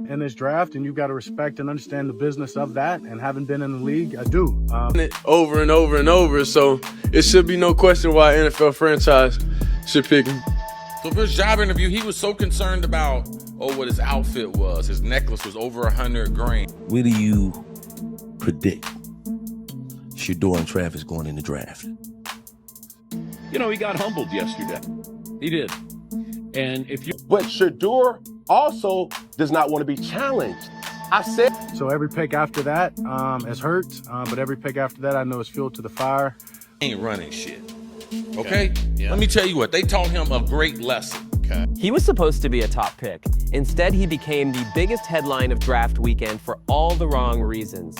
in this draft, and you've got to respect and understand the business of that. And having been in the league, I do. Over and over and over, so it should be no question why an NFL franchise should pick him. So for his job interview, he was so concerned about, what his outfit was. His necklace was over $100,000. Where do you predict Shedeur and Travis going in the draft? You know, he got humbled yesterday. He did. And if you... But Shedeur also does not want to be challenged. I said... So every pick after that has hurt, but every pick after that I know is fuel to the fire. Ain't running shit. Okay? Yeah. Let me tell you what, they taught him a great lesson. Okay. He was supposed to be a top pick. Instead, he became the biggest headline of draft weekend for all the wrong reasons.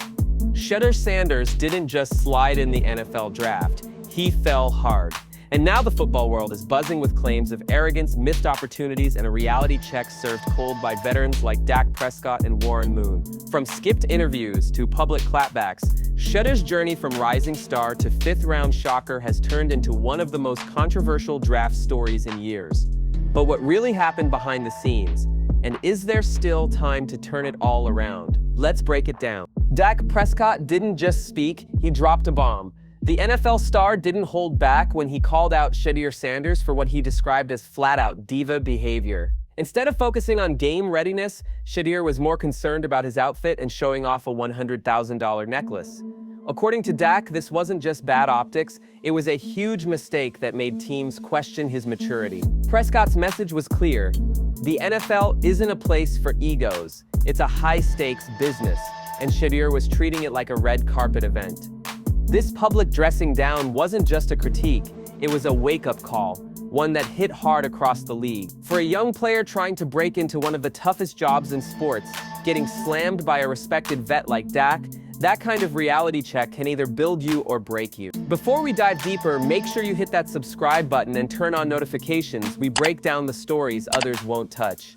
Shedeur Sanders didn't just slide in the NFL draft, he fell hard. And now the football world is buzzing with claims of arrogance, missed opportunities, and a reality check served cold by veterans like Dak Prescott and Warren Moon. From skipped interviews to public clapbacks, Shedeur's journey from rising star to fifth-round shocker has turned into one of the most controversial draft stories in years. But what really happened behind the scenes? And is there still time to turn it all around? Let's break it down. Dak Prescott didn't just speak, he dropped a bomb. The NFL star didn't hold back when he called out Shedeur Sanders for what he described as flat-out diva behavior. Instead of focusing on game readiness, Shedeur was more concerned about his outfit and showing off a $100,000 necklace. According to Dak, this wasn't just bad optics, it was a huge mistake that made teams question his maturity. Prescott's message was clear: the NFL isn't a place for egos, it's a high-stakes business, and Shedeur was treating it like a red carpet event. This public dressing down wasn't just a critique, it was a wake-up call, one that hit hard across the league. For a young player trying to break into one of the toughest jobs in sports, getting slammed by a respected vet like Dak, that kind of reality check can either build you or break you. Before we dive deeper, make sure you hit that subscribe button and turn on notifications. We break down the stories others won't touch.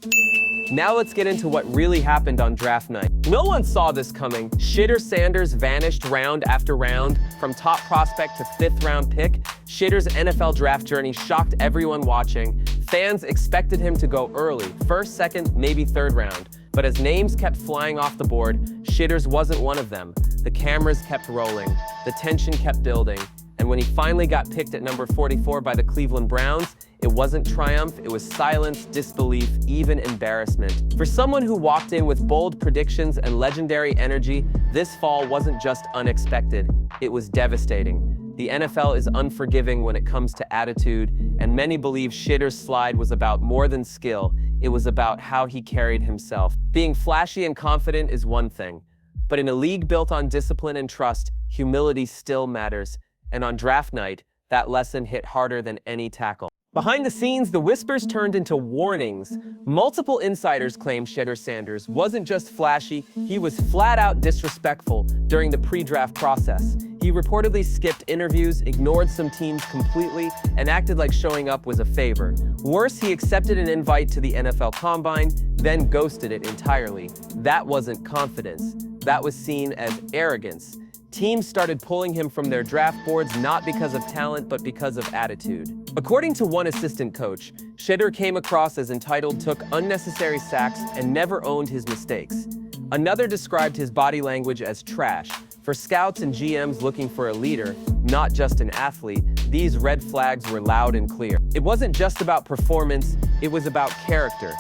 Now let's get into what really happened on draft night. No one saw this coming. Shedeur Sanders vanished round after round. From top prospect to fifth-round pick, Shedeur's NFL draft journey shocked everyone watching. Fans expected him to go early, first, second, maybe third round. But as names kept flying off the board, Shedeur's wasn't one of them. The cameras kept rolling, the tension kept building, and when he finally got picked at number 44 by the Cleveland Browns, it wasn't triumph, it was silence, disbelief, even embarrassment. For someone who walked in with bold predictions and legendary energy, this fall wasn't just unexpected, it was devastating. The NFL is unforgiving when it comes to attitude, and many believe Shedeur's slide was about more than skill, it was about how he carried himself. Being flashy and confident is one thing, but in a league built on discipline and trust, humility still matters. And on draft night, that lesson hit harder than any tackle. Behind the scenes, the whispers turned into warnings. Multiple insiders claimed Shedeur Sanders wasn't just flashy, he was flat-out disrespectful during the pre-draft process. He reportedly skipped interviews, ignored some teams completely, and acted like showing up was a favor. Worse, he accepted an invite to the NFL Combine, then ghosted it entirely. That wasn't confidence. That was seen as arrogance. Teams started pulling him from their draft boards not because of talent, but because of attitude. According to one assistant coach, Shedeur came across as entitled, took unnecessary sacks, and never owned his mistakes. Another described his body language as trash. For scouts and GMs looking for a leader, not just an athlete, these red flags were loud and clear. It wasn't just about performance, it was about character.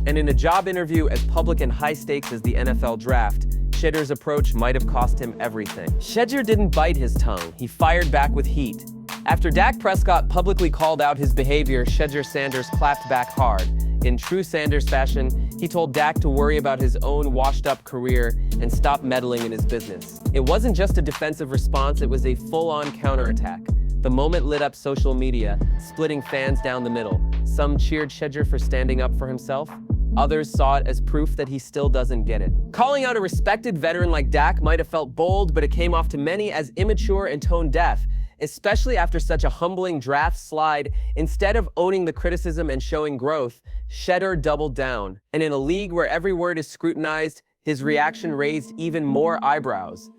And in a job interview as public and high stakes as the NFL draft, Shedeur's approach might have cost him everything. Shedeur didn't bite his tongue, he fired back with heat. After Dak Prescott publicly called out his behavior, Shedeur Sanders clapped back hard. In true Sanders fashion, he told Dak to worry about his own washed-up career and stop meddling in his business. It wasn't just a defensive response, it was a full-on counterattack. The moment lit up social media, splitting fans down the middle. Some cheered Shedeur for standing up for himself. Others saw it as proof that he still doesn't get it. Calling out a respected veteran like Dak might have felt bold, but it came off to many as immature and tone-deaf, especially after such a humbling draft slide. Instead of owning the criticism and showing growth, Shedeur doubled down. And in a league where every word is scrutinized, his reaction raised even more eyebrows.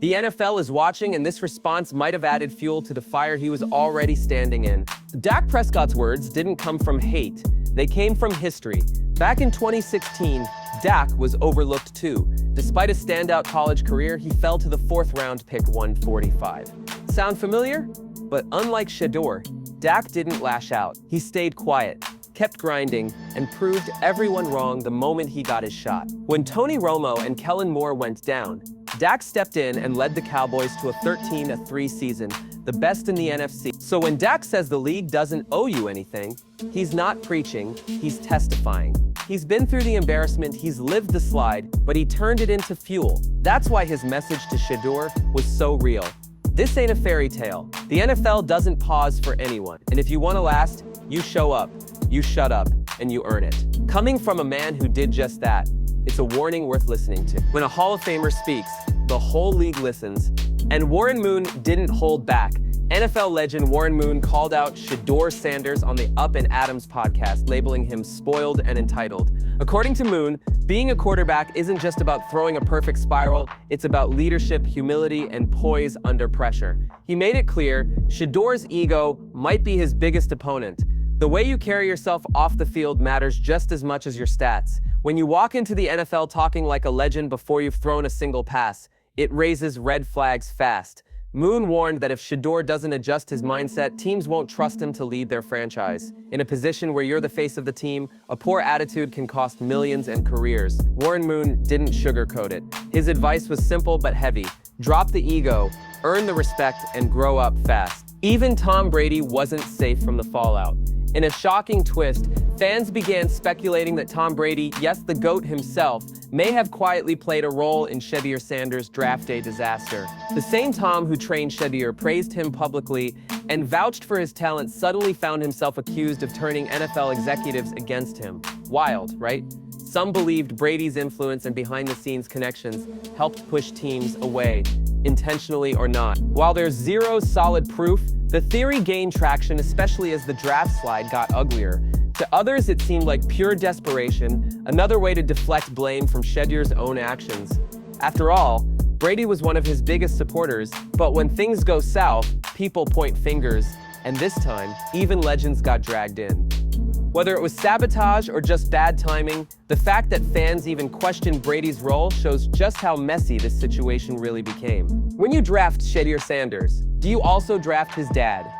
The NFL is watching, and this response might have added fuel to the fire he was already standing in. Dak Prescott's words didn't come from hate. They came from history. Back in 2016, Dak was overlooked too. Despite a standout college career, he fell to the 4th round pick 145. Sound familiar? But unlike Shedeur, Dak didn't lash out. He stayed quiet, kept grinding, and proved everyone wrong the moment he got his shot. When Tony Romo and Kellen Moore went down, Dak stepped in and led the Cowboys to a 13-3 season, the best in the NFC. So when Dak says the league doesn't owe you anything, he's not preaching, he's testifying. He's been through the embarrassment, he's lived the slide, but he turned it into fuel. That's why his message to Shedeur was so real. This ain't a fairy tale. The NFL doesn't pause for anyone. And if you want to last, you show up, you shut up, and you earn it. Coming from a man who did just that, it's a warning worth listening to. When a Hall of Famer speaks, the whole league listens. And Warren Moon didn't hold back. NFL legend Warren Moon called out Shedeur Sanders on the Up and Adams podcast, labeling him spoiled and entitled. According to Moon, being a quarterback isn't just about throwing a perfect spiral, it's about leadership, humility, and poise under pressure. He made it clear Shedeur's ego might be his biggest opponent. The way you carry yourself off the field matters just as much as your stats. When you walk into the NFL talking like a legend before you've thrown a single pass, it raises red flags fast. Moon warned that if Shedeur doesn't adjust his mindset, teams won't trust him to lead their franchise. In a position where you're the face of the team, a poor attitude can cost millions and careers. Warren Moon didn't sugarcoat it. His advice was simple but heavy. Drop the ego, earn the respect, and grow up fast. Even Tom Brady wasn't safe from the fallout. In a shocking twist, fans began speculating that Tom Brady, yes, the GOAT himself, may have quietly played a role in Shedeur Sanders' draft day disaster. The same Tom who trained Shedeur praised him publicly and vouched for his talent suddenly found himself accused of turning NFL executives against him. Wild, right? Some believed Brady's influence and behind-the-scenes connections helped push teams away, intentionally or not. While there's zero solid proof, the theory gained traction, especially as the draft slide got uglier. To others, it seemed like pure desperation, another way to deflect blame from Shedeur's own actions. After all, Brady was one of his biggest supporters, but when things go south, people point fingers, and this time, even legends got dragged in. Whether it was sabotage or just bad timing, the fact that fans even questioned Brady's role shows just how messy this situation really became. When you draft Shedeur Sanders, do you also draft his dad?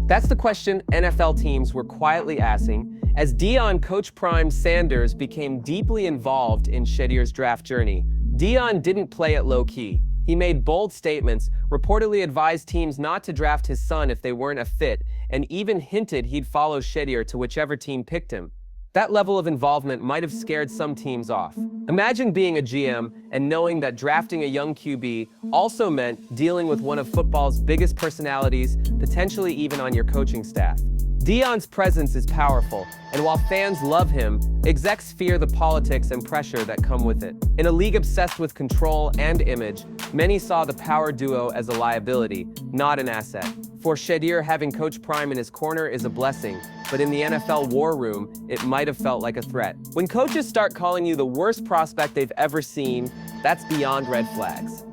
That's the question NFL teams were quietly asking as Deion coach prime Sanders became deeply involved in Shedeur's draft journey. Deion didn't play it low-key. He made bold statements, reportedly advised teams not to draft his son if they weren't a fit, and even hinted he'd follow Shedeur to whichever team picked him. That level of involvement might have scared some teams off. Imagine being a GM and knowing that drafting a young QB also meant dealing with one of football's biggest personalities, potentially even on your coaching staff. Deion's presence is powerful, and while fans love him, execs fear the politics and pressure that come with it. In a league obsessed with control and image, many saw the power duo as a liability, not an asset. For Shedeur, having Coach Prime in his corner is a blessing, but in the NFL war room, it might have felt like a threat. When coaches start calling you the worst prospect they've ever seen, that's beyond red flags.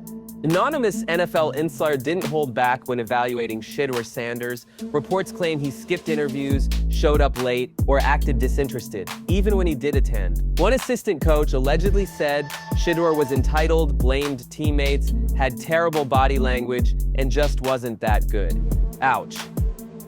Anonymous NFL insider didn't hold back when evaluating Shedeur Sanders. Reports claim he skipped interviews, showed up late, or acted disinterested, even when he did attend. One assistant coach allegedly said Shedeur was entitled, blamed teammates, had terrible body language, and just wasn't that good. Ouch.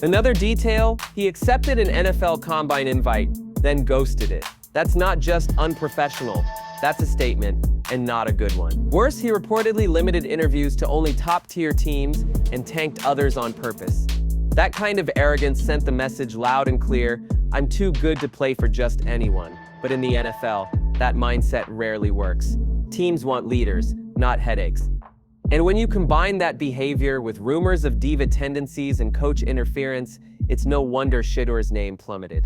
Another detail, he accepted an NFL Combine invite, then ghosted it. That's not just unprofessional, that's a statement, and not a good one. Worse, he reportedly limited interviews to only top-tier teams and tanked others on purpose. That kind of arrogance sent the message loud and clear, I'm too good to play for just anyone. But in the NFL, that mindset rarely works. Teams want leaders, not headaches. And when you combine that behavior with rumors of diva tendencies and coach interference, it's no wonder Shedeur's name plummeted.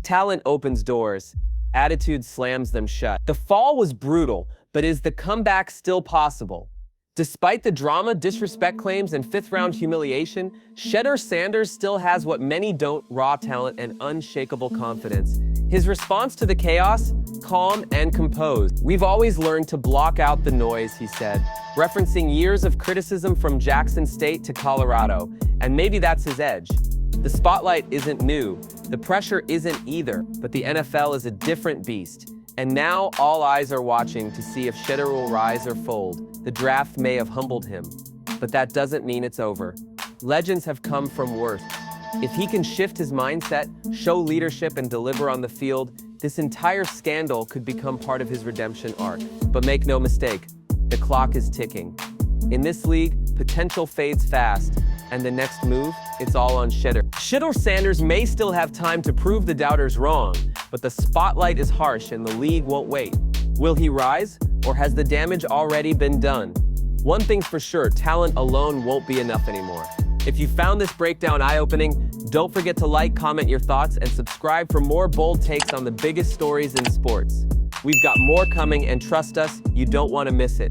Talent opens doors, attitude slams them shut. The fall was brutal, but is the comeback still possible? Despite the drama, disrespect claims, and fifth-round humiliation, Shedeur Sanders still has what many don't: raw talent and unshakable confidence. His response to the chaos? Calm and composed. We've always learned to block out the noise, he said, referencing years of criticism from Jackson State to Colorado, and maybe that's his edge. The spotlight isn't new, the pressure isn't either, but the NFL is a different beast. And now all eyes are watching to see if Shedeur will rise or fold. The draft may have humbled him, but that doesn't mean it's over. Legends have come from worth. If he can shift his mindset, show leadership, and deliver on the field, this entire scandal could become part of his redemption arc. But make no mistake, the clock is ticking. In this league, potential fades fast, and the next move, it's all on Shedeur. Shedeur Sanders may still have time to prove the doubters wrong, but the spotlight is harsh and the league won't wait. Will he rise, or has the damage already been done? One thing's for sure, talent alone won't be enough anymore. If you found this breakdown eye-opening, don't forget to like, comment your thoughts, and subscribe for more bold takes on the biggest stories in sports. We've got more coming, and trust us, you don't want to miss it.